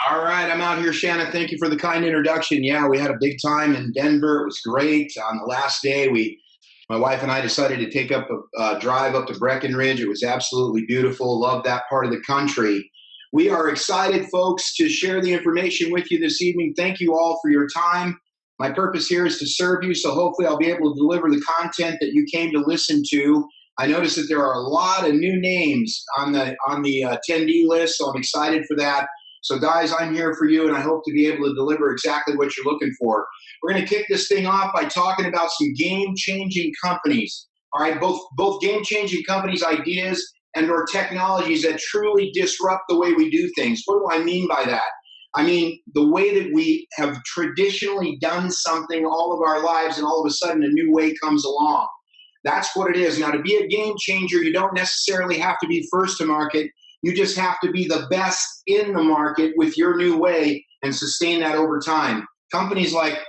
All right, I'm out here, Shannon. Thank you for the kind introduction. Yeah, we had a big time in Denver. It was great. On the last day, my wife and I decided to take up a drive up to Breckenridge. It was absolutely beautiful. Love that part of the country. We are excited, folks, to share the information with you this evening. Thank you all for your time. My purpose here is to serve you, so hopefully I'll be able to deliver the content that you came to listen to. I noticed that there are a lot of new names on the attendee list, so I'm excited for that. So guys, I'm here for you, and I hope to be able to deliver exactly what you're looking for. We're going to kick this thing off by talking about some game-changing companies. All right, both game-changing companies' ideas and or technologies that truly disrupt the way we do things. What do I mean by that? I mean the way that we have traditionally done something all of our lives, and all of a sudden a new way comes along. That's what it is. Now, to be a game changer, you don't necessarily have to be first to market. You just have to be the best in the market with your new way and sustain that over time. Companies like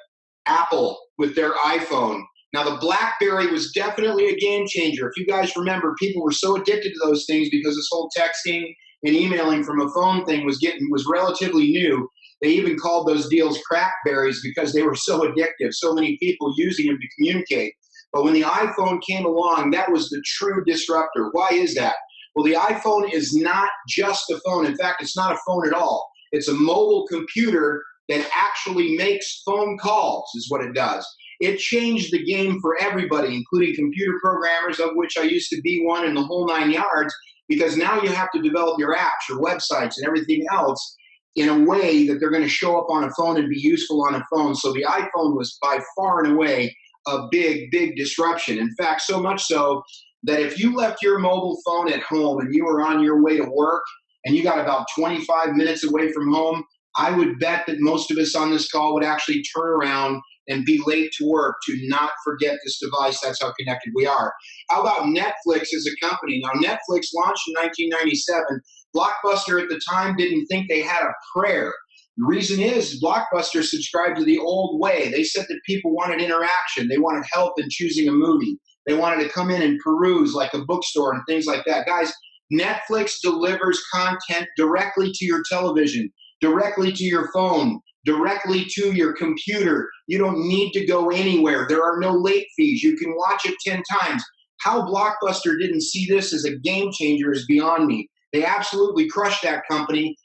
Apple with their iPhone. Now, the BlackBerry was definitely a game changer. If you guys remember, people were so addicted to those things because this whole texting and emailing from a phone thing was relatively new. They even called those deals crackberries because they were so addictive. So many people using them to communicate. But when the iPhone came along, that was the true disruptor. Why is that? Well, the iPhone is not just a phone. In fact, it's not a phone at all. It's a mobile computer that actually makes phone calls, is what it does. It changed the game for everybody, including computer programmers, of which I used to be one, in the whole 9 yards, because now you have to develop your apps, your websites, and everything else in a way that they're going to show up on a phone and be useful on a phone. So the iPhone was by far and away a big, big disruption. In fact, so much so that if you left your mobile phone at home and you were on your way to work and you got about 25 minutes away from home, I would bet that most of us on this call would actually turn around and be late to work to not forget this device. That's how connected we are. How about Netflix as a company? Now, Netflix launched in 1997. Blockbuster at the time didn't think they had a prayer. The reason is Blockbuster subscribed to the old way. They said that people wanted interaction. They wanted help in choosing a movie. They wanted to come in and peruse like a bookstore and things like that. Guys, Netflix delivers content directly to your television, directly to your phone, directly to your computer. You don't need to go anywhere. There are no late fees. You can watch it 10 times. How Blockbuster didn't see this as a game changer is beyond me. They absolutely crushed that company,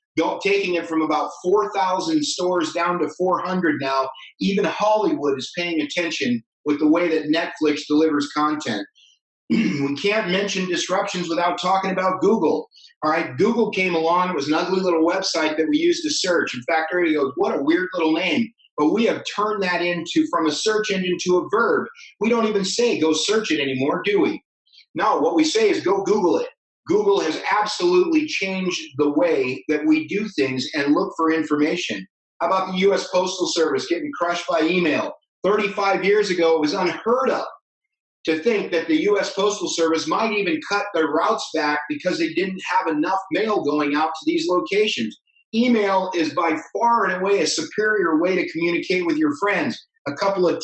taking it from about 4,000 stores down to 400 now. Even Hollywood is paying attention with the way that Netflix delivers content. We can't mention disruptions without talking about Google. All right, Google came along. It was an ugly little website that we used to search. In fact, everybody goes, what a weird little name. But we have turned that from a search engine to a verb. We don't even say go search it anymore, do we? No, what we say is go Google it. Google has absolutely changed the way that we do things and look for information. How about the U.S. Postal Service getting crushed by email? 35 years ago, it was unheard of to think that the U.S. Postal Service might even cut their routes back because they didn't have enough mail going out to these locations. Email is by far and away a superior way to communicate with your friends. A couple of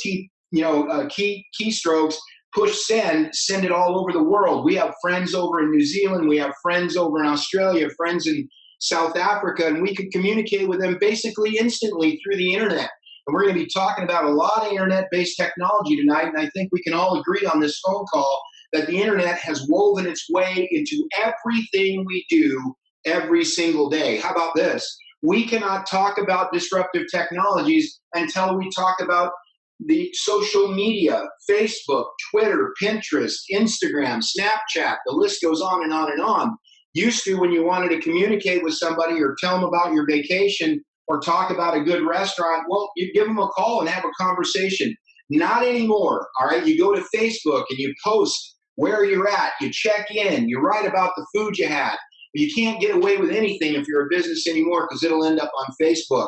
keystrokes, push send it all over the world. We have friends over in New Zealand. We have friends over in Australia, friends in South Africa, and we can communicate with them basically instantly through the internet. And we're going to be talking about a lot of internet-based technology tonight, and I think we can all agree on this phone call that the internet has woven its way into everything we do every single day. How about this? We cannot talk about disruptive technologies until we talk about the social media, Facebook, Twitter, Pinterest, Instagram, Snapchat. The list goes on and on and on. Used to, when you wanted to communicate with somebody or tell them about your vacation, or talk about a good restaurant, well, you give them a call and have a conversation. Not anymore, all right? You go to Facebook and you post where you're at, you check in, you write about the food you had. You can't get away with anything if you're a business anymore because it'll end up on Facebook,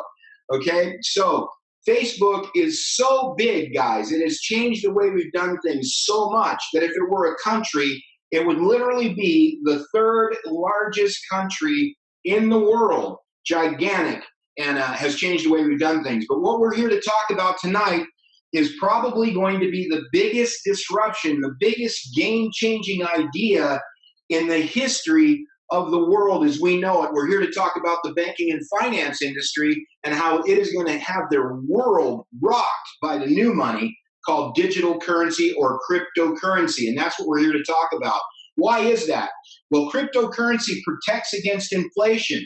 okay? So Facebook is so big, guys. It has changed the way we've done things so much that if it were a country, it would literally be the third largest country in the world, gigantic, and has changed the way we've done things. But what we're here to talk about tonight is probably going to be the biggest disruption, the biggest game-changing idea in the history of the world as we know it. We're here to talk about the banking and finance industry and how it is going to have their world rocked by the new money called digital currency or cryptocurrency. And that's what we're here to talk about. Why is that? Well, cryptocurrency protects against inflation.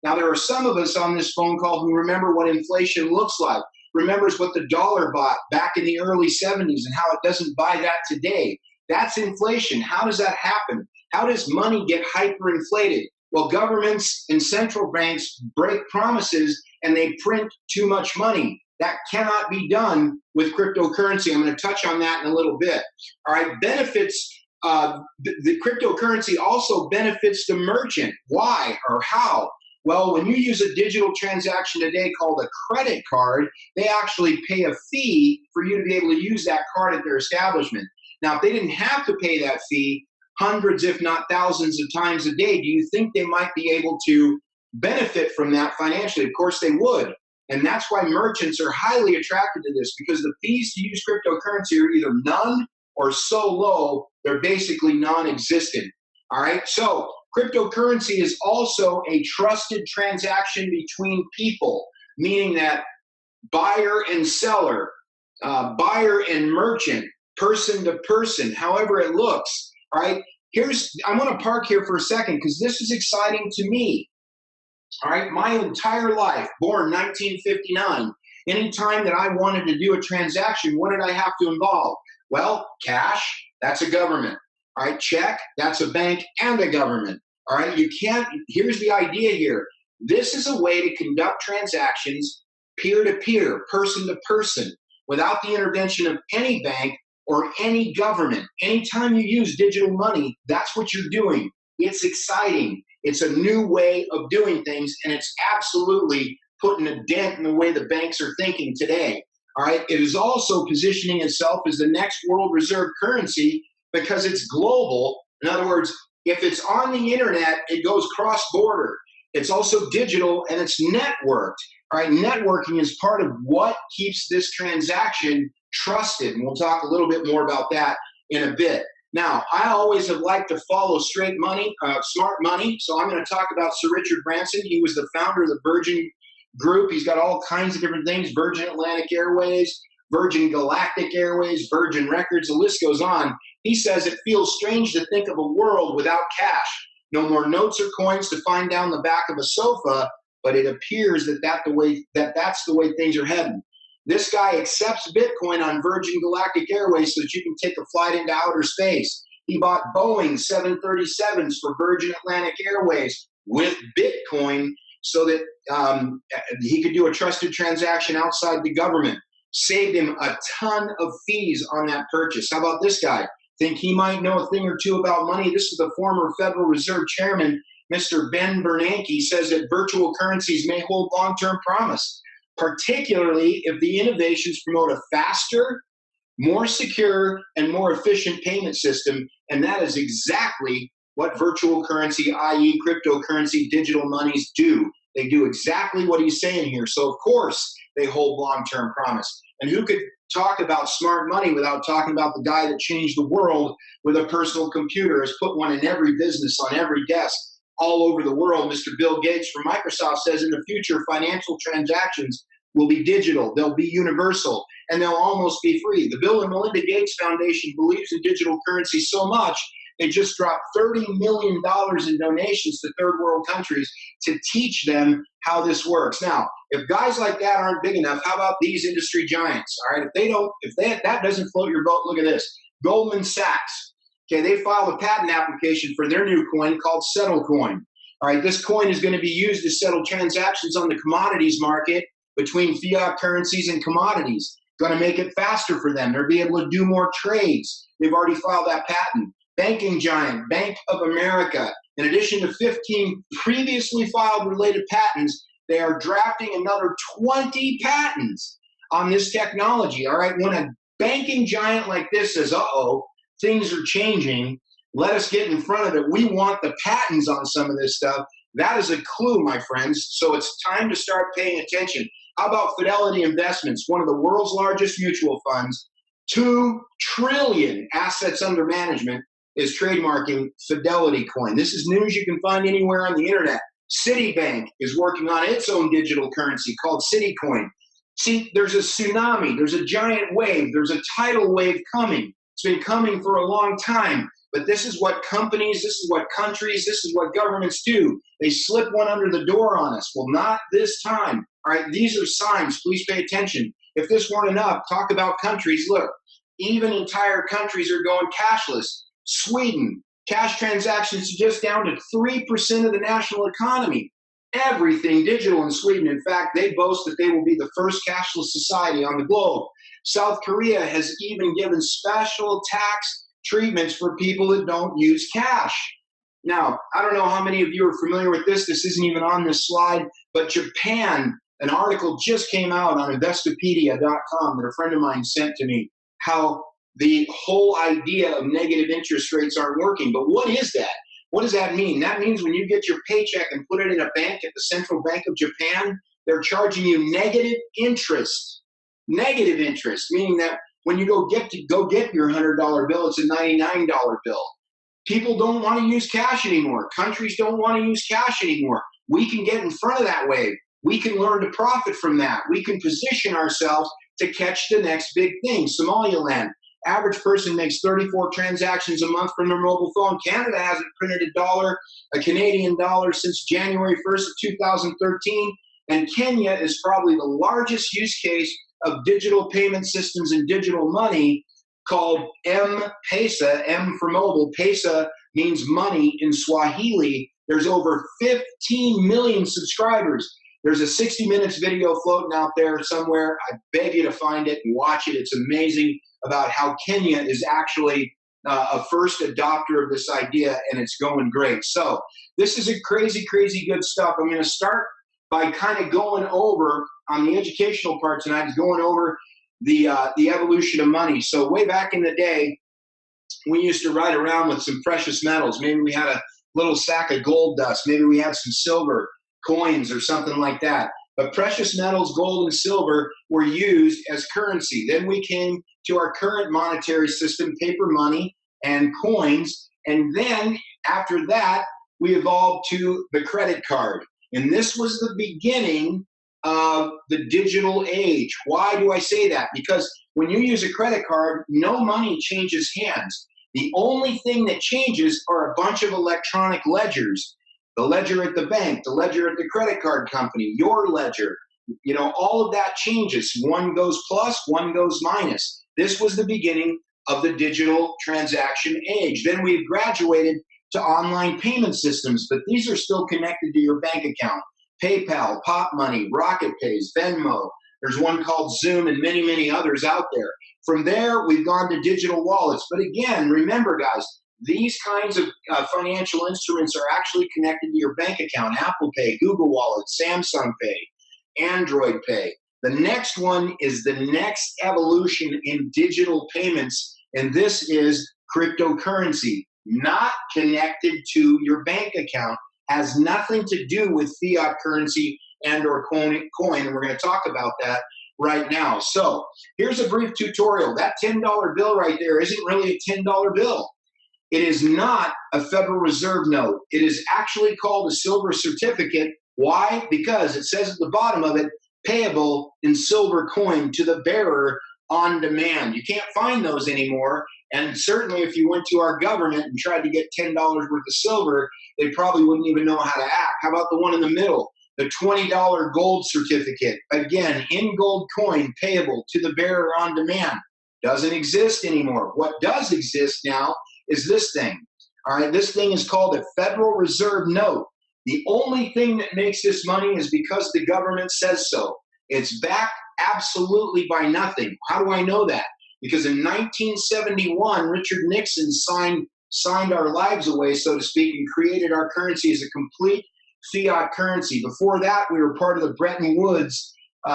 Now, there are some of us on this phone call who remember what inflation looks like, remembers what the dollar bought back in the early 70s and how it doesn't buy that today. That's inflation. How does that happen? How does money get hyperinflated? Well, governments and central banks break promises and they print too much money. That cannot be done with cryptocurrency. I'm going to touch on that in a little bit. All right, benefits. The cryptocurrency also benefits the merchant. Why or how? Well, when you use a digital transaction today called a credit card, they actually pay a fee for you to be able to use that card at their establishment. Now, if they didn't have to pay that fee hundreds, if not thousands of times a day, do you think they might be able to benefit from that financially? Of course they would. And that's why merchants are highly attracted to this, because the fees to use cryptocurrency are either none or so low, they're basically non-existent. All right, so cryptocurrency is also a trusted transaction between people, meaning that buyer and seller, buyer and merchant, person to person, however it looks. All right, I want to park here for a second because this is exciting to me. All right, my entire life, born 1959, any time that I wanted to do a transaction, what did I have to involve? Well, cash, that's a government. All right, check, that's a bank and a government. All right, here's the idea here. This is a way to conduct transactions peer-to-peer, person-to-person, without the intervention of any bank or any government. Anytime you use digital money, that's what you're doing. It's exciting. It's a new way of doing things, and it's absolutely putting a dent in the way the banks are thinking today. All right, it is also positioning itself as the next world reserve currency because it's global. In other words, if it's on the internet, it goes cross-border. It's also digital and it's networked. All right, networking is part of what keeps this transaction trusted. And we'll talk a little bit more about that in a bit. Now, I always have liked to follow straight money, smart money. So I'm going to talk about Sir Richard Branson. He was the founder of the Virgin Group. He's got all kinds of different things: Virgin Atlantic Airways, Virgin Galactic Airways, Virgin Records, the list goes on. He says it feels strange to think of a world without cash. No more notes or coins to find down the back of a sofa, but it appears that's the way things are heading. This guy accepts Bitcoin on Virgin Galactic Airways so that you can take a flight into outer space. He bought Boeing 737s for Virgin Atlantic Airways with Bitcoin so that he could do a trusted transaction outside the government. Saved him a ton of fees on that purchase. How about this guy? Think he might know a thing or two about money? This is the former Federal Reserve Chairman, Mr. Ben Bernanke, says that virtual currencies may hold long-term promise, particularly if the innovations promote a faster, more secure, and more efficient payment system. And that is exactly what virtual currency, i.e. cryptocurrency, digital monies do. They do exactly what he's saying here. So, of course, they hold long-term promise. And who could talk about smart money without talking about the guy that changed the world with a personal computer, has put one in every business, on every desk, all over the world? Mr. Bill Gates from Microsoft says in the future, financial transactions will be digital, they'll be universal, and they'll almost be free. The Bill and Melinda Gates Foundation believes in digital currency so much, they just dropped $30 million in donations to third world countries to teach them how this works. Now, if guys like that aren't big enough, how about these industry giants? All right, that doesn't float your boat, look at this. Goldman Sachs. Okay, they filed a patent application for their new coin called Settlecoin. All right, this coin is going to be used to settle transactions on the commodities market between fiat currencies and commodities. Going to make it faster for them. They'll be able to do more trades. They've already filed that patent. Banking giant, Bank of America. In addition to 15 previously filed related patents, they are drafting another 20 patents on this technology. All right, when a banking giant like this says, uh-oh, things are changing, let us get in front of it. We want the patents on some of this stuff. That is a clue, my friends. So it's time to start paying attention. How about Fidelity Investments, one of the world's largest mutual funds, 2 trillion assets under management, is trademarking Fidelity Coin. This is news you can find anywhere on the internet. Citibank is working on its own digital currency called Citicoin. See, there's a tsunami, there's a giant wave, there's a tidal wave coming. It's been coming for a long time, but this is what companies, this is what countries, this is what governments do. They slip one under the door on us. Well, not this time. All right, these are signs. Please pay attention. If this weren't enough, talk about countries. Look, even entire countries are going cashless. Sweden, cash transactions just down to 3% of the national economy. Everything digital in Sweden. In fact, they boast that they will be the first cashless society on the globe. South Korea has even given special tax treatments for people that don't use cash. Now, I don't know how many of you are familiar with this. This isn't even on this slide, but Japan, an article just came out on Investopedia.com that a friend of mine sent to me, how the whole idea of negative interest rates aren't working. But what is that? What does that mean? That means when you get your paycheck and put it in a bank at the Central Bank of Japan, they're charging you negative interest. Negative interest, meaning that when you go get your $100 bill, it's a $99 bill. People don't want to use cash anymore. Countries don't want to use cash anymore. We can get in front of that wave. We can learn to profit from that. We can position ourselves to catch the next big thing. Somaliland. Average person makes 34 transactions a month from their mobile phone. Canada hasn't printed a Canadian dollar since January 1st of 2013. And Kenya is probably the largest use case of digital payment systems and digital money, called M-Pesa, M for mobile. Pesa means money in Swahili. There's over 15 million subscribers. There's a 60 Minutes video floating out there somewhere. I beg you to find it and watch it. It's amazing about how Kenya is actually a first adopter of this idea, and it's going great. So this is a crazy, crazy good stuff. I'm going to start by kind of going over, on the educational part tonight, is going over the evolution of money. So way back in the day, we used to ride around with some precious metals. Maybe we had a little sack of gold dust. Maybe we had some silver coins or something like that. But precious metals, gold and silver, were used as currency. Then we came to our current monetary system, paper money and coins. And then after that, we evolved to the credit card. And this was the beginning of the digital age. Why do I say that? Because when you use a credit card, no money changes hands. The only thing that changes are a bunch of electronic ledgers. The ledger at the bank, the ledger at the credit card company, your ledger, you know, all of that changes. One goes plus, one goes minus. This was the beginning of the digital transaction age. Then we've graduated to online payment systems, but these are still connected to your bank account. PayPal, Pop Money, Rocket Pays, Venmo. There's one called Zoom and many, many others out there. From there, we've gone to digital wallets. But again, remember, guys, these kinds of financial instruments are actually connected to your bank account. Apple Pay, Google Wallet, Samsung Pay, Android Pay. The next one is the next evolution in digital payments, and this is cryptocurrency. Not connected to your bank account, has nothing to do with fiat currency and or coin. And we're going to talk about that right now. So here's a brief tutorial. That $10 bill right there isn't really a $10 bill. It is not a Federal Reserve note. It is actually called a silver certificate. Why? Because it says at the bottom of it, payable in silver coin to the bearer on demand. You can't find those anymore. And certainly if you went to our government and tried to get $10 worth of silver, they probably wouldn't even know how to act. How about the one in the middle? The $20 gold certificate. Again, in gold coin, payable to the bearer on demand. Doesn't exist anymore. What does exist now is this thing. All right, this thing is called a Federal Reserve note. The only thing that makes this money is because the government says so. It's backed absolutely by nothing. How do I know that? Because in 1971, Richard Nixon signed our lives away, so to speak, and created our currency as a complete fiat currency. Before that, we were part of the Bretton Woods, and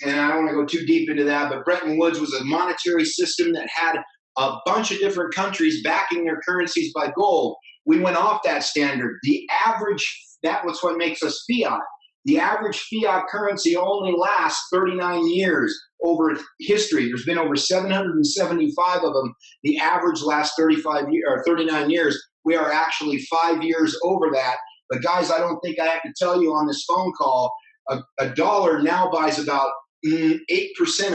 I don't want to go too deep into that, but Bretton Woods was a monetary system that had a bunch of different countries backing their currencies by gold. We went off that standard. The average, that was what makes us fiat. The average fiat currency only lasts 39 years over history. There's been over 775 of them. The average lasts 39 years. We are actually 5 years over that. But guys, I don't think I have to tell you on this phone call, a dollar now buys about 8%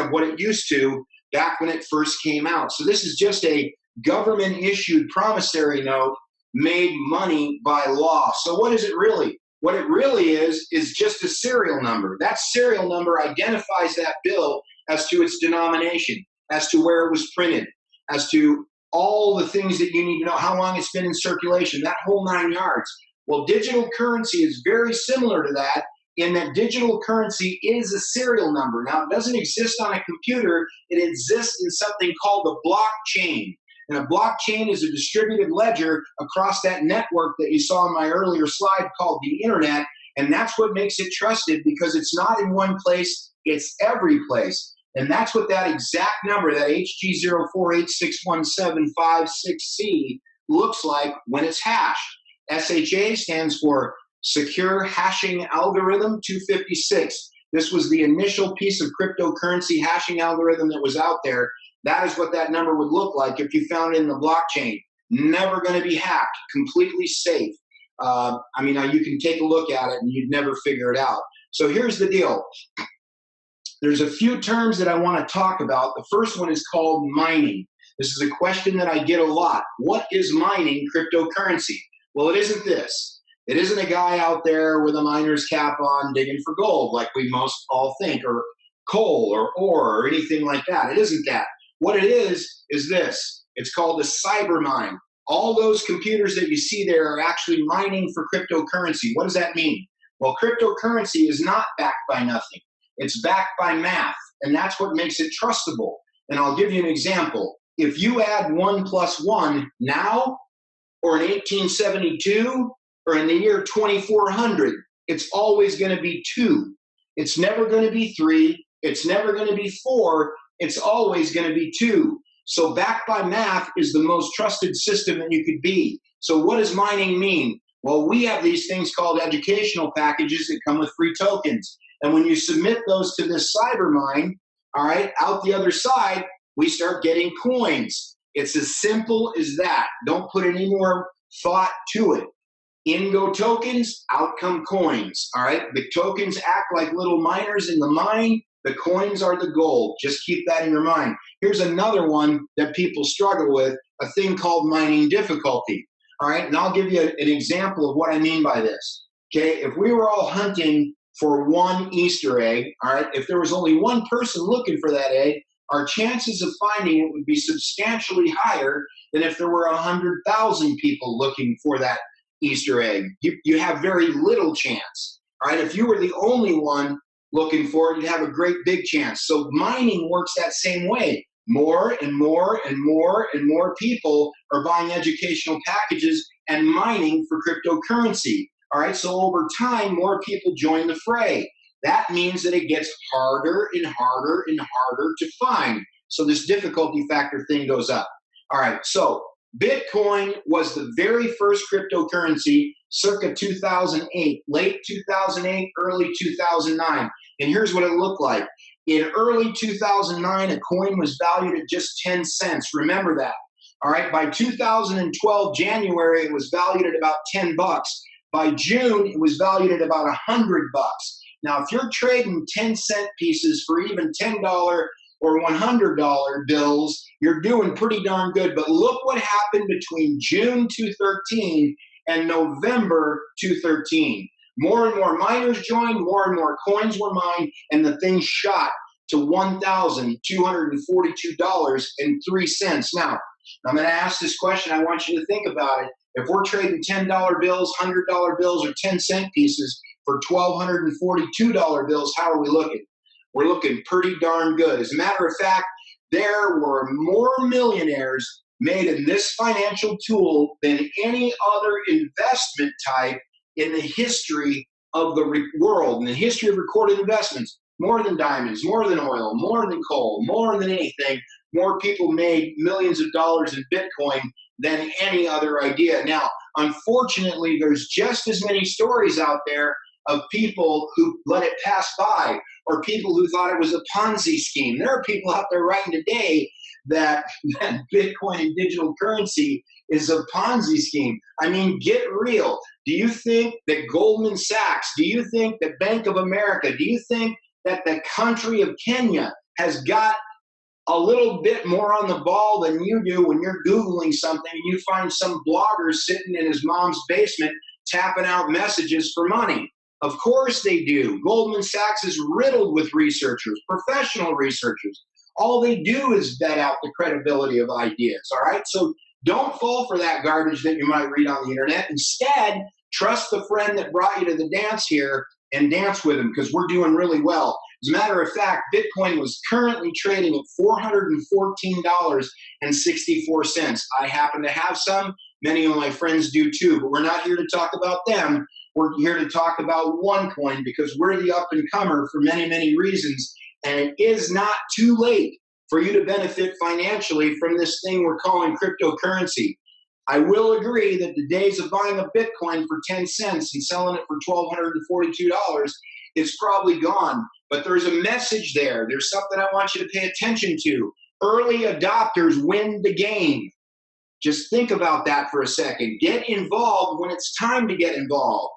of what it used to back when it first came out. So this is just a government-issued promissory note made money by law. So what is it really? What it really is just a serial number. That serial number identifies that bill as to its denomination, as to where it was printed, as to all the things that you need to know, how long it's been in circulation, that whole 9 yards. Well, digital currency is very similar to that in that digital currency is a serial number. Now, it doesn't exist on a computer. It exists in something called the blockchain. And a blockchain is a distributed ledger across that network that you saw in my earlier slide called the internet. And that's what makes it trusted, because it's not in one place, it's every place. And that's what that exact number, that HG048617556C, looks like when it's hashed. SHA stands for Secure Hashing Algorithm 256. This was the initial piece of cryptocurrency hashing algorithm that was out there. That is what that number would look like if you found it in the blockchain. Never going to be hacked, completely safe. I mean, you can take a look at it and you'd never figure it out. So here's the deal. There's a few terms that I want to talk about. The first one is called mining. This is a question that I get a lot. What is mining cryptocurrency? Well, it isn't this. It isn't a guy out there with a miner's cap on digging for gold like we most all think, or coal or ore or anything like that. It isn't that. What it is this. It's called a cyber mine. All those computers that you see there are actually mining for cryptocurrency. What does that mean? Well, cryptocurrency is not backed by nothing. It's backed by math, and that's what makes it trustable. And I'll give you an example. If you add 1 plus 1 now, or in 1872, or in the year 2400, it's always going to be 2. It's never going to be 3. It's never going to be 4. It's always going to be 2. So backed by math is the most trusted system that you could be. So what does mining mean? Well, we have these things called educational packages that come with free tokens. And when you submit those to this cyber mine, all right, out the other side, we start getting coins. It's as simple as that. Don't put any more thought to it. In go tokens, out come coins, all right? The tokens act like little miners in the mine. The coins are the gold. Just keep that in your mind. Here's another one that people struggle with, a thing called mining difficulty, all right? And I'll give you an example of what I mean by this, okay? If we were all hunting for one Easter egg, all right, if there was only one person looking for that egg, our chances of finding it would be substantially higher than if there were 100,000 people looking for that Easter egg. You have very little chance, all right? If you were the only one looking for it, you'd have a great big chance. So mining works that same way. More and more and more and more people are buying educational packages and mining for cryptocurrency, all right? So over time, more people join the fray. That means that it gets harder and harder and harder to find. So this difficulty factor thing goes up. All right, so Bitcoin was the very first cryptocurrency circa 2008, late 2008, early 2009. And here's what it looked like. In early 2009, a coin was valued at just 10 cents. Remember that. All right, by 2012, January, it was valued at about 10 bucks. By June, it was valued at about 100 bucks. Now, if you're trading 10-cent pieces for even $10 or $100 bills, you're doing pretty darn good. But look what happened between June 2013 and November 2013. More and more miners joined, more and more coins were mined, and the thing shot to $1,242.03. Now, I'm going to ask this question. I want you to think about it. If we're trading $10 bills, $100 bills, or 10-cent pieces for $1,242 bills, how are we looking? We're looking pretty darn good. As a matter of fact, there were more millionaires made in this financial tool than any other investment type in the history of the world, in the history of recorded investments. More than diamonds, more than oil, more than coal, more than anything, more people made millions of dollars in Bitcoin than any other idea. Now, unfortunately, there's just as many stories out there of people who let it pass by, or people who thought it was a Ponzi scheme. There are people out there writing today that Bitcoin and digital currency is a Ponzi scheme. I mean, get real. Do you think that Goldman Sachs, do you think that Bank of America, do you think that the country of Kenya has got a little bit more on the ball than you do when you're Googling something and you find some blogger sitting in his mom's basement tapping out messages for money? Of course they do. Goldman Sachs is riddled with researchers, professional researchers. All they do is vet out the credibility of ideas, all right? So don't fall for that garbage that you might read on the internet. Instead, trust the friend that brought you to the dance here and dance with him, because we're doing really well. As a matter of fact, Bitcoin was currently trading at $414.64. I happen to have some. Many of my friends do too, but we're not here to talk about them. We're here to talk about OneCoin, because we're the up-and-comer for many, many reasons. And it is not too late for you to benefit financially from this thing we're calling cryptocurrency. I will agree that the days of buying a Bitcoin for 10 cents and selling it for $1,242 is probably gone. But there's a message there. There's something I want you to pay attention to. Early adopters win the game. Just think about that for a second. Get involved when it's time to get involved.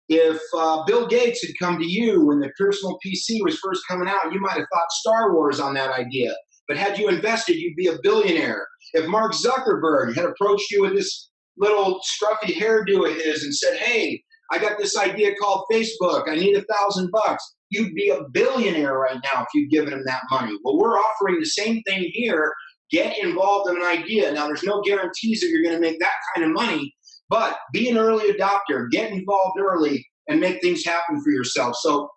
If Bill Gates had come to you when the personal PC was first coming out, you might have thought Star Wars on that idea. But had you invested, you'd be a billionaire. If Mark Zuckerberg had approached you with this little scruffy hairdo of his and said, hey, I got this idea called Facebook, I need $1,000, you'd be a billionaire right now if you'd given him that money. Well, we're offering the same thing here. Get involved in an idea. Now, there's no guarantees that you're going to make that kind of money, but be an early adopter, get involved early, and make things happen for yourself. So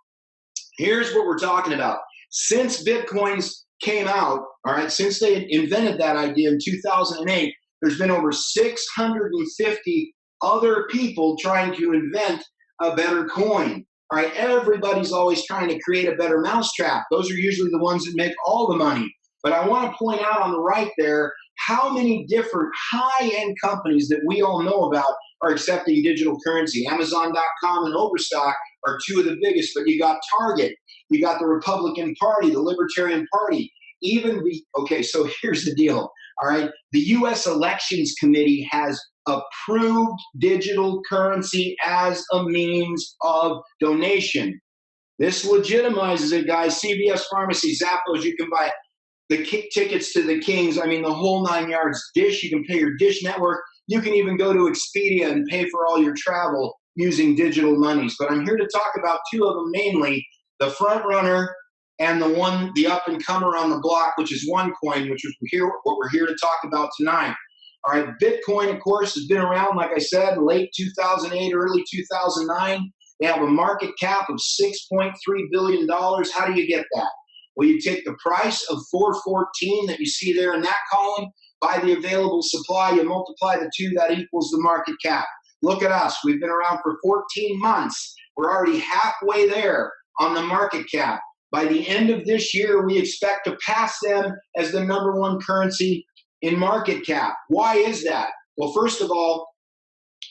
here's what we're talking about. Since Bitcoins came out, all right, since they invented that idea in 2008, there's been over 650 other people trying to invent a better coin. All right, everybody's always trying to create a better mousetrap. Those are usually the ones that make all the money. But I want to point out on the right there how many different high-end companies that we all know about are accepting digital currency. Amazon.com and Overstock are two of the biggest, but you got Target, you got the Republican Party, the Libertarian Party, okay, so here's the deal, all right? The U.S. Elections Committee has approved digital currency as a means of donation. This legitimizes it, guys. CVS Pharmacy, Zappos, you can buy the tickets to the Kings, I mean the whole 9 yards. Dish, you can pay your Dish network. You can even go to Expedia and pay for all your travel using digital monies. But I'm here to talk about two of them mainly, the front runner and the up-and-comer on the block, which is OneCoin, which is what we're here to talk about tonight. All right, Bitcoin, of course, has been around, like I said, late 2008, early 2009. They have a market cap of $6.3 billion. How do you get that? Well, you take the price of 414 that you see there in that column by the available supply, you multiply the two, that equals the market cap. Look at us. We've been around for 14 months. We're already halfway there on the market cap. By the end of this year, we expect to pass them as the #1 currency in market cap. Why is that? Well, first of all,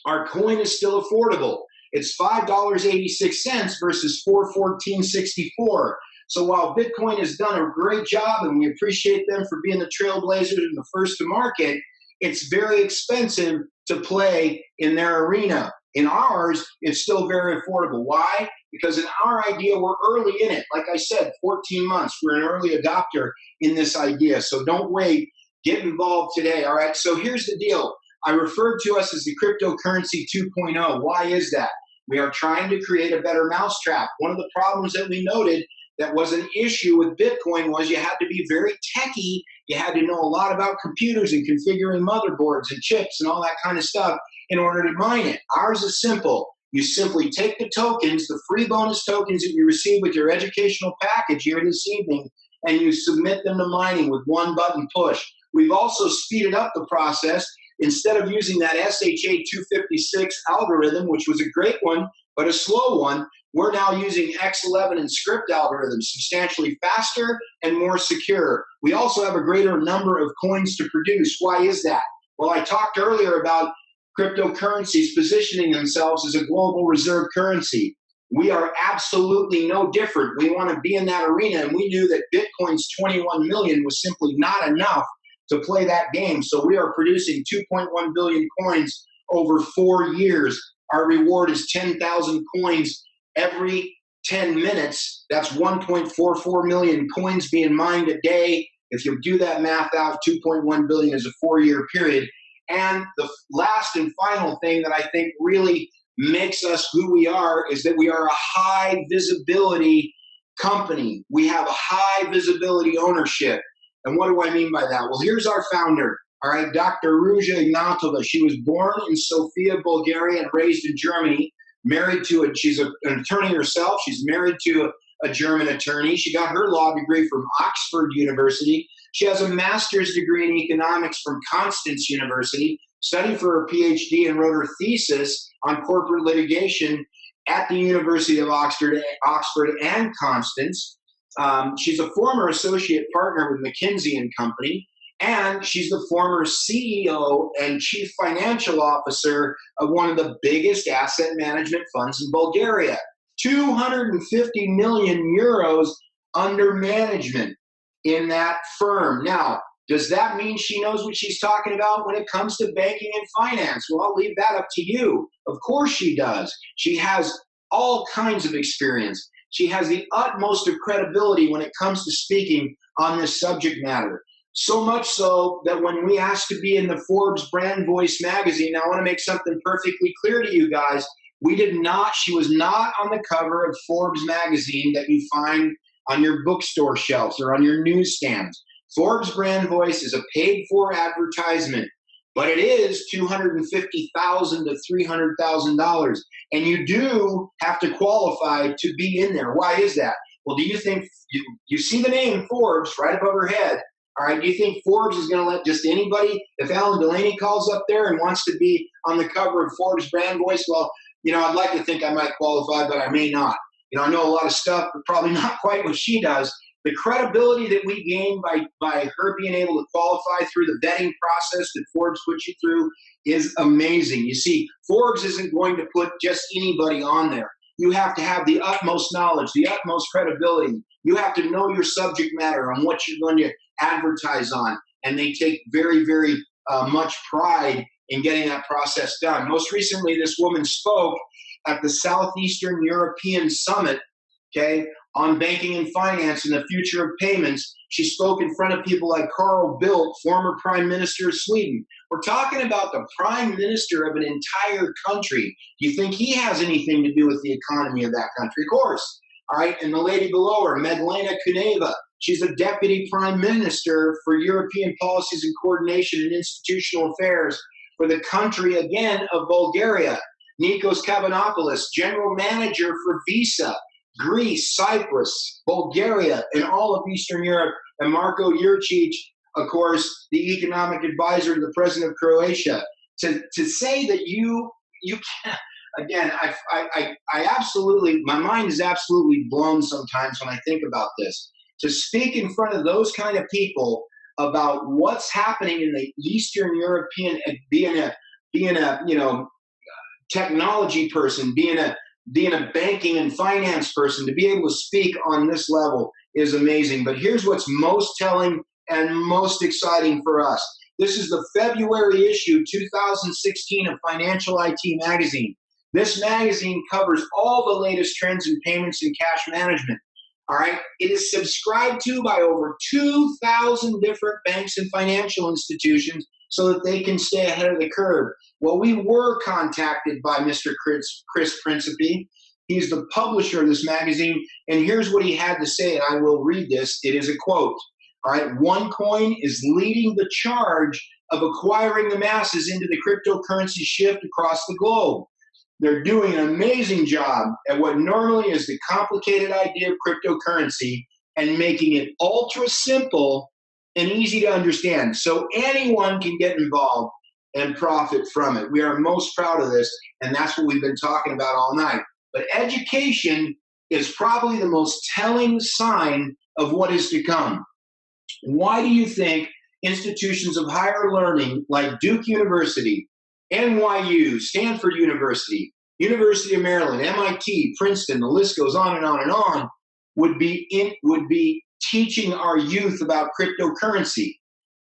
our coin is still affordable. It's $5.86 versus $414.64. So while Bitcoin has done a great job and we appreciate them for being the trailblazers and the first to market, it's very expensive to play in their arena. In ours, it's still very affordable. Why? Because in our idea, we're early in it. Like I said, 14 months. We're an early adopter in this idea. So don't wait. Get involved today. All right. So here's the deal. I referred to us as the cryptocurrency 2.0. Why is that? We are trying to create a better mousetrap. One of the problems that we noted that was an issue with Bitcoin was you had to be very techie. You had to know a lot about computers and configuring motherboards and chips and all that kind of stuff in order to mine it. Ours is simple. You simply take the tokens, the free bonus tokens that you receive with your educational package here this evening, and you submit them to mining with one button push. We've also speeded up the process. Instead of using that SHA-256 algorithm, which was a great one, but a slow one, we're now using X11 and script algorithms, substantially faster and more secure. We also have a greater number of coins to produce. Why is that? Well, I talked earlier about cryptocurrencies positioning themselves as a global reserve currency. We are absolutely no different. We want to be in that arena, and we knew that Bitcoin's 21 million was simply not enough to play that game. So we are producing 2.1 billion coins over 4 years. Our reward is 10,000 coins every 10 minutes. That's 1.44 million coins being mined a day. If you do that math out, 2.1 billion is a 4-year period. And the last and final thing that I think really makes us who we are is that we are a high visibility company. We have a high visibility ownership. And what do I mean by that? Well, here's our founder, all right, Dr. Ruja Ignatova. She was born in Sofia, Bulgaria, and raised in Germany. She's an attorney herself. She's married to a German attorney. She got her law degree from Oxford University. She has a master's degree in economics from Constance University, studied for her PhD and wrote her thesis on corporate litigation at the University of Oxford and Constance. She's a former associate partner with McKinsey & Company, and she's the former CEO and chief financial officer of one of the biggest asset management funds in Bulgaria. 250 million euros under management in that firm. Now, does that mean she knows what she's talking about when it comes to banking and finance? Well, I'll leave that up to you. Of course she does. She has all kinds of experience. She has the utmost of credibility when it comes to speaking on this subject matter. So much so that when we asked to be in the Forbes Brand Voice magazine, I want to make something perfectly clear to you guys. She was not on the cover of Forbes magazine that you find on your bookstore shelves or on your newsstands. Forbes Brand Voice is a paid-for advertisement, but it is $250,000 to $300,000, and you do have to qualify to be in there. Why is that? Well, do you think you see the name Forbes right above her head? All right, do you think Forbes is going to let just anybody, if Alan Delaney calls up there and wants to be on the cover of Forbes Brand Voice? Well, I'd like to think I might qualify, but I may not. I know a lot of stuff, but probably not quite what she does. The credibility that we gain by her being able to qualify through the vetting process that Forbes puts you through is amazing. You see, Forbes isn't going to put just anybody on there. You have to have the utmost knowledge, the utmost credibility. You have to know your subject matter on what you're going to advertise on. And they take very, very much pride in getting that process done. Most recently, this woman spoke at the Southeastern European Summit, okay, on banking and finance and the future of payments. She spoke in front of people like Carl Bildt, former Prime Minister of Sweden. We're talking about the Prime Minister of an entire country. Do you think he has anything to do with the economy of that country? Of course. All right, and the lady below her, Medlena Kuneva, she's a Deputy Prime Minister for European Policies and Coordination and Institutional Affairs for the country, again, of Bulgaria. Nikos Kavanopoulos, General Manager for Visa, Greece, Cyprus, Bulgaria, and all of Eastern Europe, and Marko Jurcic, of course, the economic advisor to the president of Croatia. To say that you can't, again, I absolutely, my mind is absolutely blown sometimes when I think about this. To speak in front of those kind of people about what's happening in the Eastern European, being a technology person, being a banking and finance person, to be able to speak on this level is amazing. But here's what's most telling and most exciting for us. This is the February issue 2016 of Financial IT Magazine. This magazine covers all the latest trends in payments and cash management. All right. It is subscribed to by over 2,000 different banks and financial institutions so that they can stay ahead of the curve. Well, we were contacted by Mr. Chris Principe. He's the publisher of this magazine, and here's what he had to say, and I will read this. It is a quote. All right, OneCoin is leading the charge of acquiring the masses into the cryptocurrency shift across the globe. They're doing an amazing job at what normally is the complicated idea of cryptocurrency and making it ultra simple and easy to understand so anyone can get involved and profit from it. We are most proud of this, and that's what we've been talking about all night. But education is probably the most telling sign of what is to come. Why do you think institutions of higher learning like Duke University, NYU, Stanford University, University of Maryland, MIT, Princeton, the list goes on and on and on, would be teaching our youth about cryptocurrency.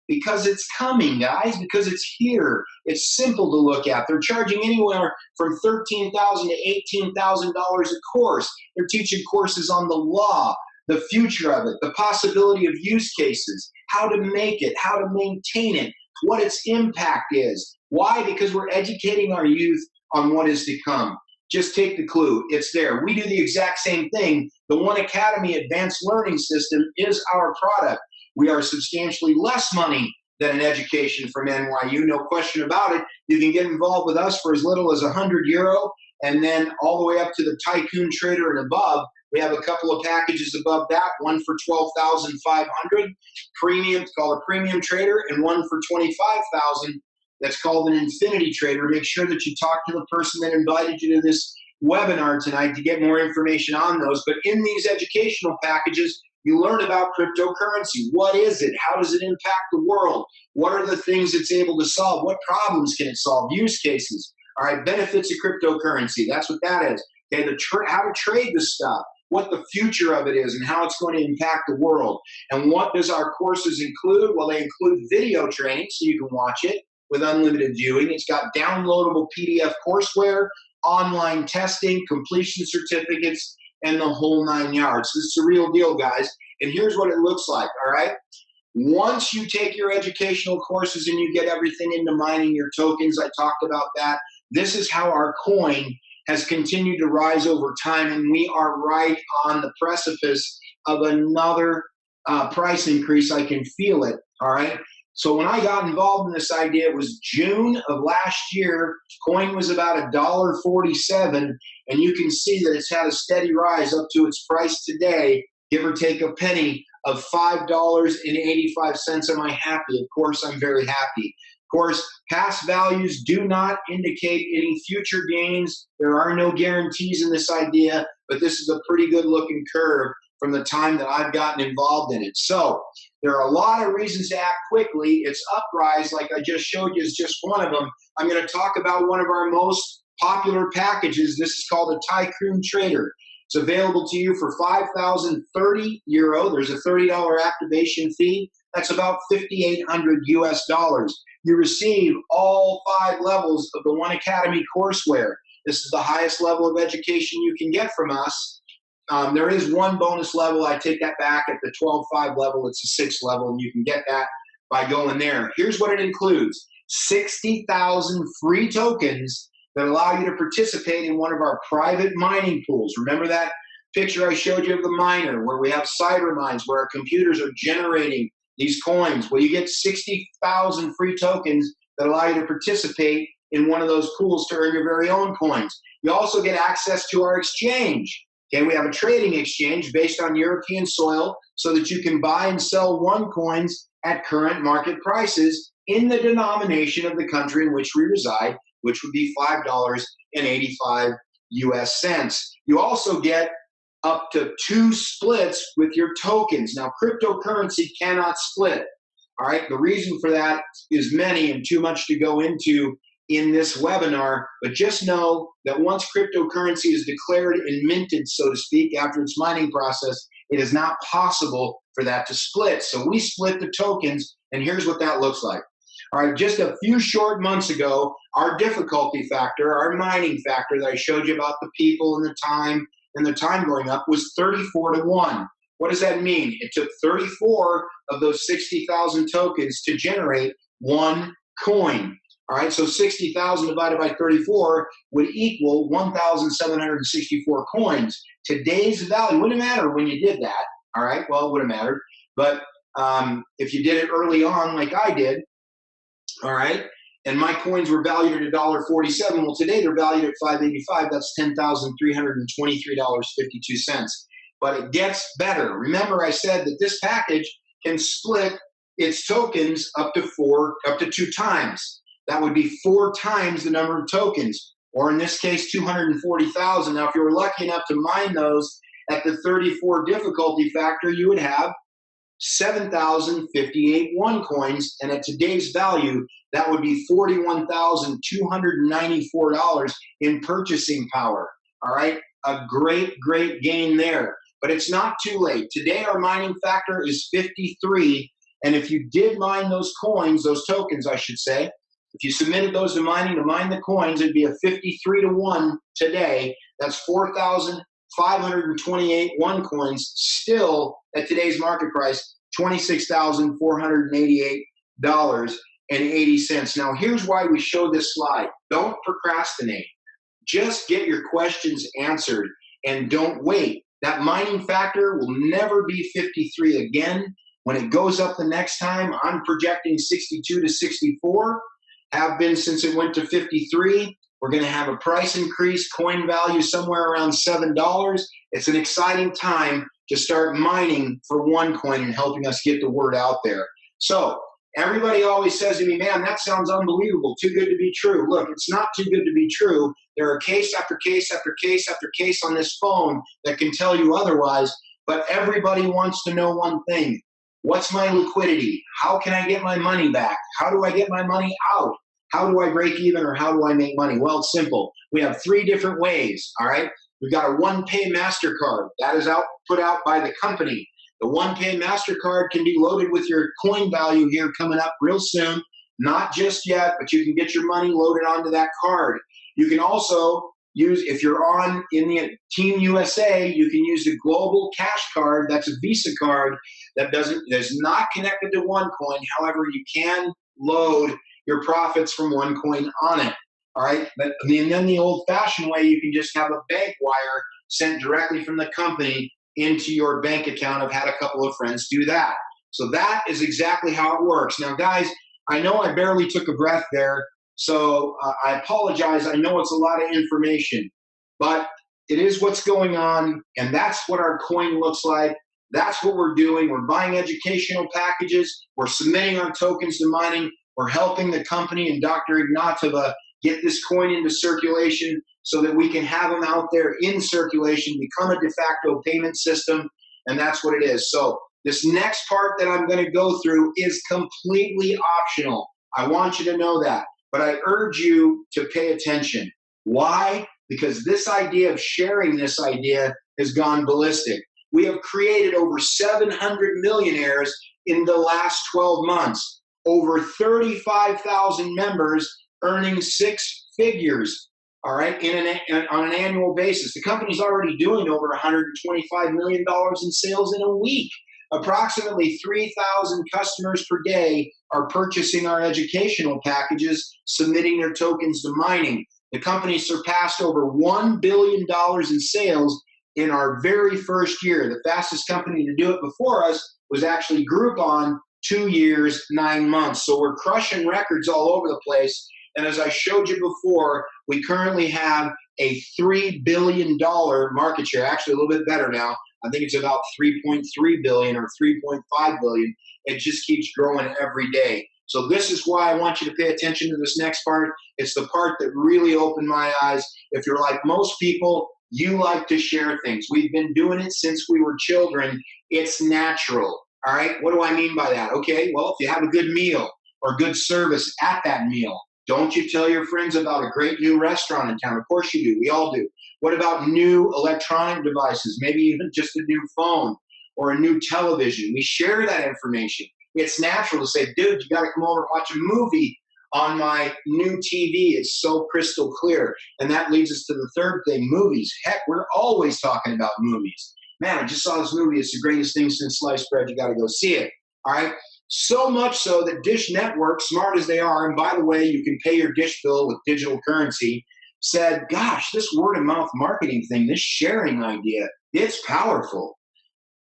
Because it's coming, guys, because it's here. It's simple to look at. They're charging anywhere from $13,000 to $18,000 a course. They're teaching courses on the law, the future of it, the possibility of use cases, how to make it, how to maintain it, what its impact is. Why? Because we're educating our youth on what is to come. Just take the clue. It's there. We do the exact same thing. The One Academy Advanced Learning System is our product. We are substantially less money than an education from NYU, no question about it. You can get involved with us for as little as €100, and then all the way up to the Tycoon Trader and above. We have a couple of packages above that, one for $12,500, premium, it's called a Premium Trader, and one for $25,000, that's called an Infinity Trader. Make sure that you talk to the person that invited you to this webinar tonight to get more information on those. But in these educational packages, you learn about cryptocurrency. What is it? How does it impact the world? What are the things it's able to solve? What problems can it solve? Use cases. All right, benefits of cryptocurrency. That's what that is. Okay, how to trade this stuff, what the future of it is, and how it's going to impact the world. And what does our courses include? Well, they include video training, so you can watch it with unlimited viewing. It's got downloadable PDF courseware, online testing, completion certificates, and the whole 9 yards. This is the real deal, guys. And here's what it looks like, all right? Once you take your educational courses and you get everything into mining your tokens, I talked about that, this is how our coin has continued to rise over time, and we are right on the precipice of another price increase. I can feel it, all right? So when I got involved in this idea, it was June of last year. Coin was about $1.47, and you can see that it's had a steady rise up to its price today, give or take a penny, of $5.85. Am I happy? Of course, I'm very happy. Of course, past values do not indicate any future gains. There are no guarantees in this idea, but this is a pretty good looking curve from the time that I've gotten involved in it. So there are a lot of reasons to act quickly. Its uprise, like I just showed you, is just one of them. I'm going to talk about one of our most popular packages. This is called a Tycoon Trader. It's available to you for €5,030. There's a $30 activation fee. That's about $5,800. You receive all 5 levels of the One Academy courseware. This is the highest level of education you can get from us. There is one bonus level. I take that back. At the 12.5 level, it's a 6th level, and you can get that by going there. Here's what it includes: 60,000 free tokens that allow you to participate in one of our private mining pools. Remember that picture I showed you of the miner, where we have cyber mines, where our computers are generating these coins? Well, you get 60,000 free tokens that allow you to participate in one of those pools to earn your very own coins. You also get access to our exchange. Okay, we have a trading exchange based on European soil so that you can buy and sell OneCoins at current market prices in the denomination of the country in which we reside, which would be $5.85. You also get up to 2 splits with your tokens. Now, cryptocurrency cannot split. All right, the reason for that is many and too much to go into in this webinar, but just know that once cryptocurrency is declared and minted, so to speak, after its mining process, it is not possible for that to split. So we split the tokens, and here's what that looks like. All right, just a few short months ago, our difficulty factor, our mining factor that I showed you about the people and the time going up, was 34-1. What does that mean? It took 34 of those 60,000 tokens to generate 1 coin. All right, so 60,000 divided by 34 would equal 1,764 coins. Today's value, wouldn't matter when you did that, all right? Well, it wouldn't matter. But if you did it early on like I did, all right, and my coins were valued at $1.47, well, today they're valued at $5.85. That's $10,323.52. But it gets better. Remember, I said that this package can split its tokens up to 2 times. That would be 4 times the number of tokens, or in this case, 240,000. Now, if you were lucky enough to mine those at the 34 difficulty factor, you would have 7,058 OneCoins, and at today's value, that would be $41,294 in purchasing power. All right, a great, great gain there. But it's not too late. Today, our mining factor is 53, and if you did mine those coins, those tokens, I should say, if you submitted those to mining to mine the coins, it'd be a 53 to 1 today. That's 4,528 OneCoins, still at today's market price, $26,488.80. Now, here's why we show this slide. Don't procrastinate. Just get your questions answered and don't wait. That mining factor will never be 53 again. When it goes up the next time, I'm projecting 62 to 64. Have been since it went to 53. We're going to have a price increase, coin value somewhere around $7. It's an exciting time to start mining for OneCoin and helping us get the word out there. So everybody always says to me, man, that sounds unbelievable, too good to be true. Look, it's not too good to be true. There are case after case after case after case on this phone that can tell you otherwise, but everybody wants to know one thing. What's my liquidity? How can I get my money back? How do I get my money out? How do I break even, or how do I make money? Well, it's simple. We have 3 different ways, all right? We've got a OnePay MasterCard. That is put out by the company. The OnePay MasterCard can be loaded with your coin value here coming up real soon. Not just yet, but you can get your money loaded onto that card. You can also use, if you're in the Team USA, you can use the Global Cash Card. That's a Visa card that's not connected to OneCoin. However, you can load your profits from OneCoin on it. All right. And then the old-fashioned way, you can just have a bank wire sent directly from the company into your bank account. I've had a couple of friends do that. So that is exactly how it works. Now, guys, I know I barely took a breath there, so I apologize. I know it's a lot of information, but it is what's going on, and that's what our coin looks like. That's what we're doing. We're buying educational packages. We're submitting our tokens to mining. We're helping the company and Dr. Ignatova get this coin into circulation so that we can have them out there in circulation, become a de facto payment system, and that's what it is. So this next part that I'm going to go through is completely optional. I want you to know that, but I urge you to pay attention. Why? Because this idea of sharing this idea has gone ballistic. We have created over 700 millionaires in the last 12 months. Over 35,000 members earning 6 figures, all right, on an annual basis. The company's already doing over $125 million in sales in a week. Approximately 3,000 customers per day are purchasing our educational packages, submitting their tokens to mining. The company surpassed over $1 billion in sales in our very first year. The fastest company to do it before us was actually Groupon, 2 years, 9 months. So we're crushing records all over the place. And as I showed you before, we currently have a $3 billion market share, actually a little bit better now. I think it's about 3.3 billion or 3.5 billion. It just keeps growing every day. So this is why I want you to pay attention to this next part. It's the part that really opened my eyes. If you're like most people, you like to share things. We've been doing it since we were children. It's natural. All right, what do I mean by that? Okay, well, if you have a good meal or good service at that meal, don't you tell your friends about a great new restaurant in town? Of course you do. We all do. What about new electronic devices, maybe even just a new phone or a new television? We share that information. It's natural to say, dude, you got to come over and watch a movie on my new TV. It's so crystal clear. And that leads us to the third thing, movies. Heck, we're always talking about movies. Man, I just saw this movie. It's the greatest thing since sliced bread. You got to go see it. All right. So much so that Dish Network, smart as they are, and by the way, you can pay your Dish bill with digital currency, said, gosh, this word of mouth marketing thing, this sharing idea, it's powerful.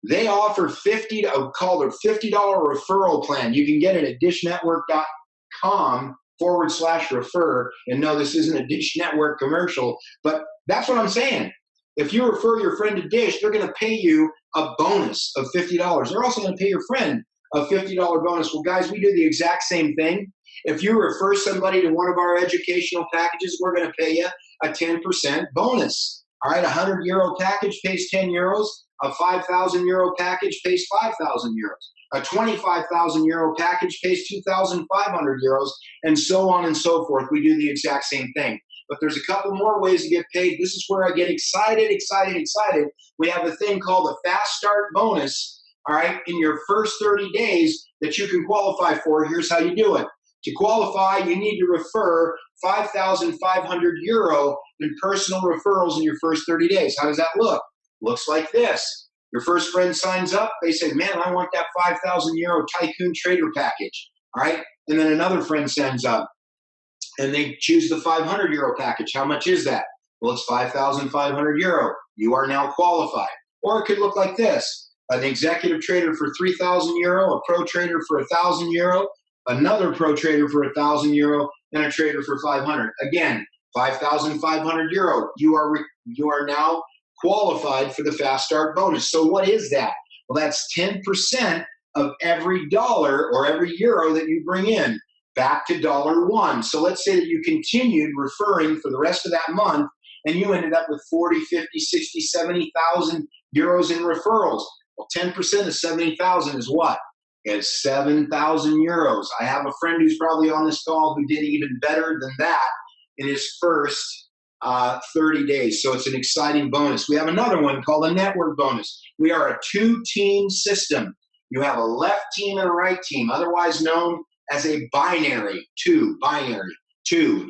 They offer called a $50 referral plan. You can get it at dishnetwork.com/refer. And no, this isn't a Dish Network commercial, but that's what I'm saying. If you refer your friend to Dish, they're going to pay you a bonus of $50. They're also going to pay your friend a $50 bonus. Well, guys, we do the exact same thing. If you refer somebody to one of our educational packages, we're going to pay you a 10% bonus. All right, a €100 package pays €10. A 5,000 euro package pays 5,000 euros. A 25,000 euro package pays 2,500 euros, and so on and so forth. We do the exact same thing. But there's a couple more ways to get paid. This is where I get excited. We have a thing called a fast start bonus, all right, in your first 30 days that you can qualify for. Here's how you do it. To qualify, you need to refer 5,500 euro in personal referrals in your first 30 days. How does that look? Looks like this. Your first friend signs up. They say, man, I want that 5,000 euro Tycoon Trader package. All right. And then another friend signs up and they choose the 500 euro package. How much is that? Well, it's 5,500 euro. You are now qualified. Or it could look like this. An executive trader for 3,000 euro, a pro trader for 1,000 euro, another pro trader for 1,000 euro, and a trader for 500. Again, 5,500 euro. You are now qualified for the fast start bonus. So what is that? Well, that's 10% of every dollar or every euro that you bring in back to $1. So let's say that you continued referring for the rest of that month and you ended up with 40, 50, 60, 70,000 euros in referrals. Well, 10% of 70,000 is what? It's 7,000 euros. I have a friend who's probably on this call who did even better than that in his first 30 days. So it's an exciting bonus. We have another one called a network bonus. We are a two-team system. You have a left team and a right team, otherwise known as a binary two.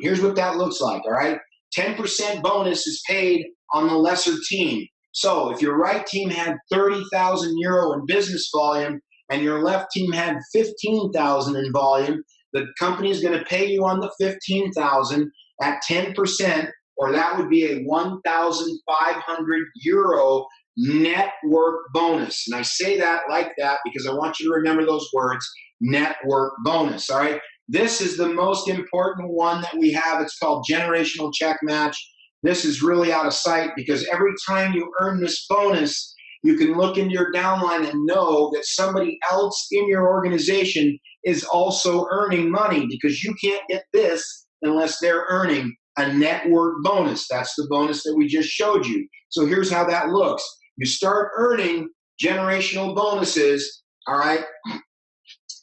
Here's what that looks like, all right? 10% bonus is paid on the lesser team. So if your right team had 30,000 euro in business volume and your left team had 15,000 in volume, the company is going to pay you on the 15,000 at 10%, or that would be a 1,500 euro network bonus. And I say that like that because I want you to remember those words, network bonus, all right? This is the most important one that we have. It's called generational check match. This is really out of sight because every time you earn this bonus, you can look into your downline and know that somebody else in your organization is also earning money, because you can't get this unless they're earning a network bonus. That's the bonus that we just showed you. So here's how that looks. You start earning generational bonuses, all right,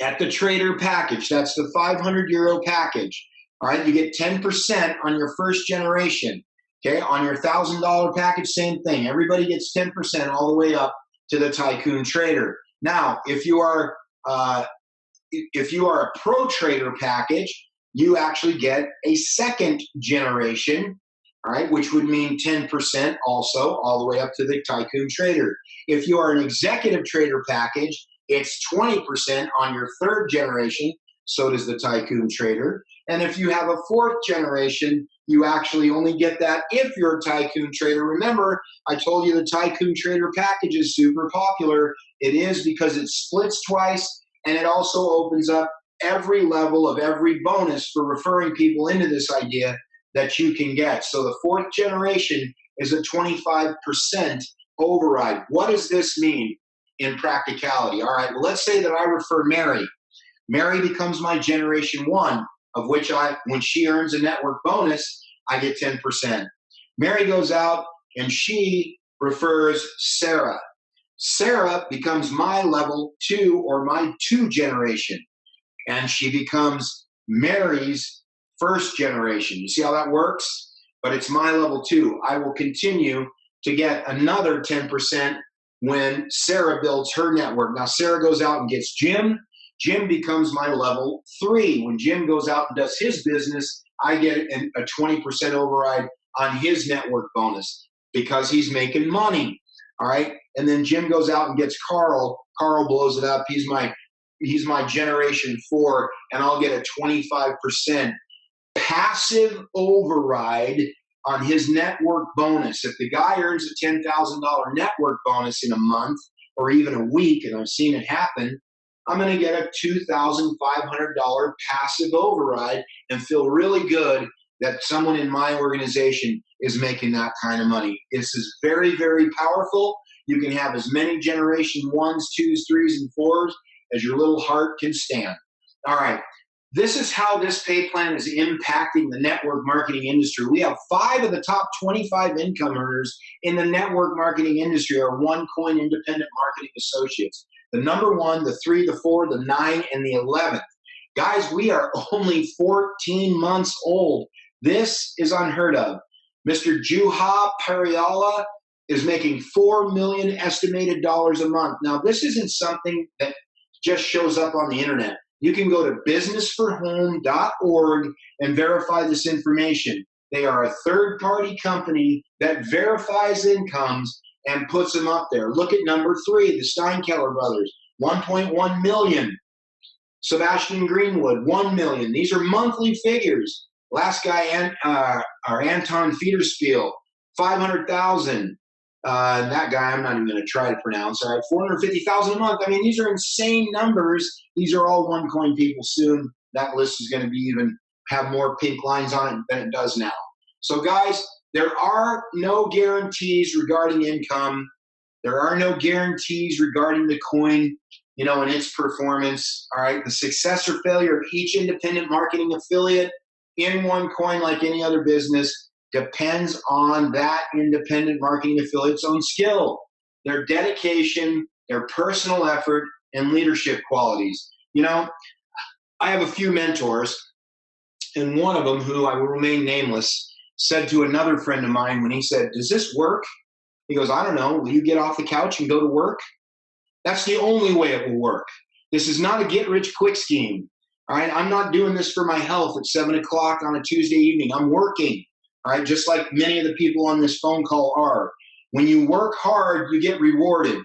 at the trader package. That's the 500 euro package. All right, you get 10% on your first generation. Okay, on your $1,000 package, same thing. Everybody gets 10% all the way up to the Tycoon Trader. Now, if you are a pro trader package, you actually get a second generation, all right, which would mean 10% also all the way up to the Tycoon Trader. If you are an executive trader package, it's 20% on your third generation. So does the Tycoon Trader. And if you have a fourth generation, you actually only get that if you're a Tycoon Trader. Remember, I told you the Tycoon Trader package is super popular. It is because it splits twice, and it also opens up every level of every bonus for referring people into this idea that you can get. So the fourth generation is a 25% override. What does this mean in practicality? All right, well, let's say that I refer Mary. Mary becomes my generation one, of which when she earns a network bonus, I get 10%. Mary goes out and she refers Sarah. Sarah becomes my level 2 or my 2 generation, and she becomes Mary's first generation. You see how that works? But it's my level 2. I will continue to get another 10% when Sarah builds her network. Now, Sarah goes out and gets Jim. Jim becomes my level 3. When Jim goes out and does his business, I get a 20% override on his network bonus because he's making money. All right. And then Jim goes out and gets Carl. Carl blows it up. He's my generation 4, and I'll get a 25% passive override on his network bonus. If the guy earns a $10,000 network bonus in a month or even a week, and I've seen it happen, I'm going to get a $2,500 passive override and feel really good that someone in my organization is making that kind of money. This is very, very powerful. You can have as many generation 1s, 2s, 3s, and 4s as your little heart can stand. All right. This is how this pay plan is impacting the network marketing industry. We have 5 of the top 25 income earners in the network marketing industry are OneCoin independent marketing associates. The number 1, the 3, the 4, the 9, and the 11th. Guys, we are only 14 months old. This is unheard of. Mr. Juha Pariala is making $4 million estimated dollars a month. Now, this isn't something that just shows up on the internet. You can go to businessforhome.org and verify this information. They are a third-party company that verifies incomes and puts them up there. Look at number 3, the Steinkeller brothers, 1.1 million. Sebastian Greenwood, 1 million. These are monthly figures. Last guy, Anton Federspiel, 500,000. That guy, I'm not even going to try to pronounce. All right, 450,000 a month. I mean, these are insane numbers. These are all OneCoin people. Soon that list is going to be even have more pink lines on it than it does now. So, guys, there are no guarantees regarding income. There are no guarantees regarding the coin, you know, and its performance. All right, the success or failure of each independent marketing affiliate in OneCoin, like any other business, depends on that independent marketing affiliate's own skill, their dedication, their personal effort, and leadership qualities. You know, I have a few mentors, and one of them, who I will remain nameless, said to another friend of mine when he said, "Does this work?" He goes, "I don't know. Will you get off the couch and go to work?" That's the only way it will work. This is not a get-rich-quick scheme. All right, I'm not doing this for my health at 7 o'clock on a Tuesday evening. I'm working. All right, just like many of the people on this phone call are. When you work hard, you get rewarded.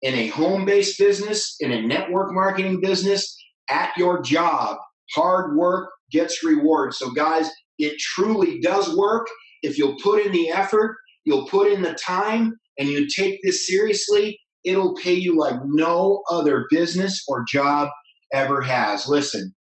In a home-based business, in a network marketing business, at your job, hard work gets reward. So guys, it truly does work. If you'll put in the effort, you'll put in the time, and you take this seriously, it'll pay you like no other business or job ever has. Listen,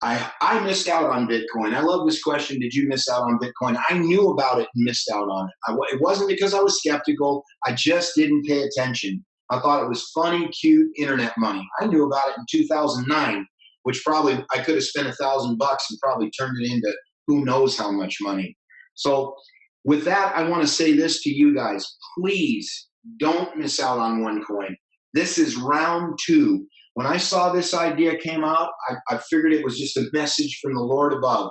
I missed out on Bitcoin. I love this question. Did you miss out on Bitcoin? I knew about it and missed out on it. It wasn't because I was skeptical. I just didn't pay attention. I thought it was funny, cute internet money. I knew about it in 2009, which probably I could have spent $1,000 and probably turned it into who knows how much money. So with that, I want to say this to you guys. Please don't miss out on OneCoin. This is round 2. When I saw this idea came out, I figured it was just a message from the Lord above.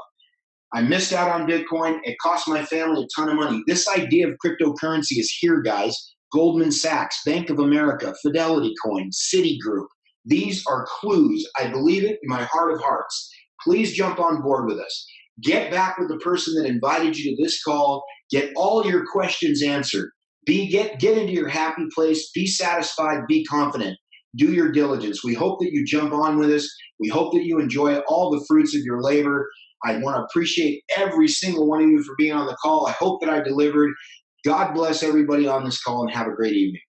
I missed out on Bitcoin. It cost my family a ton of money. This idea of cryptocurrency is here, guys. Goldman Sachs, Bank of America, Fidelity Coin, Citigroup. These are clues. I believe it in my heart of hearts. Please jump on board with us. Get back with the person that invited you to this call. Get all your questions answered. Get into your happy place. Be satisfied. Be confident. Do your diligence. We hope that you jump on with us. We hope that you enjoy all the fruits of your labor. I want to appreciate every single one of you for being on the call. I hope that I delivered. God bless everybody on this call and have a great evening.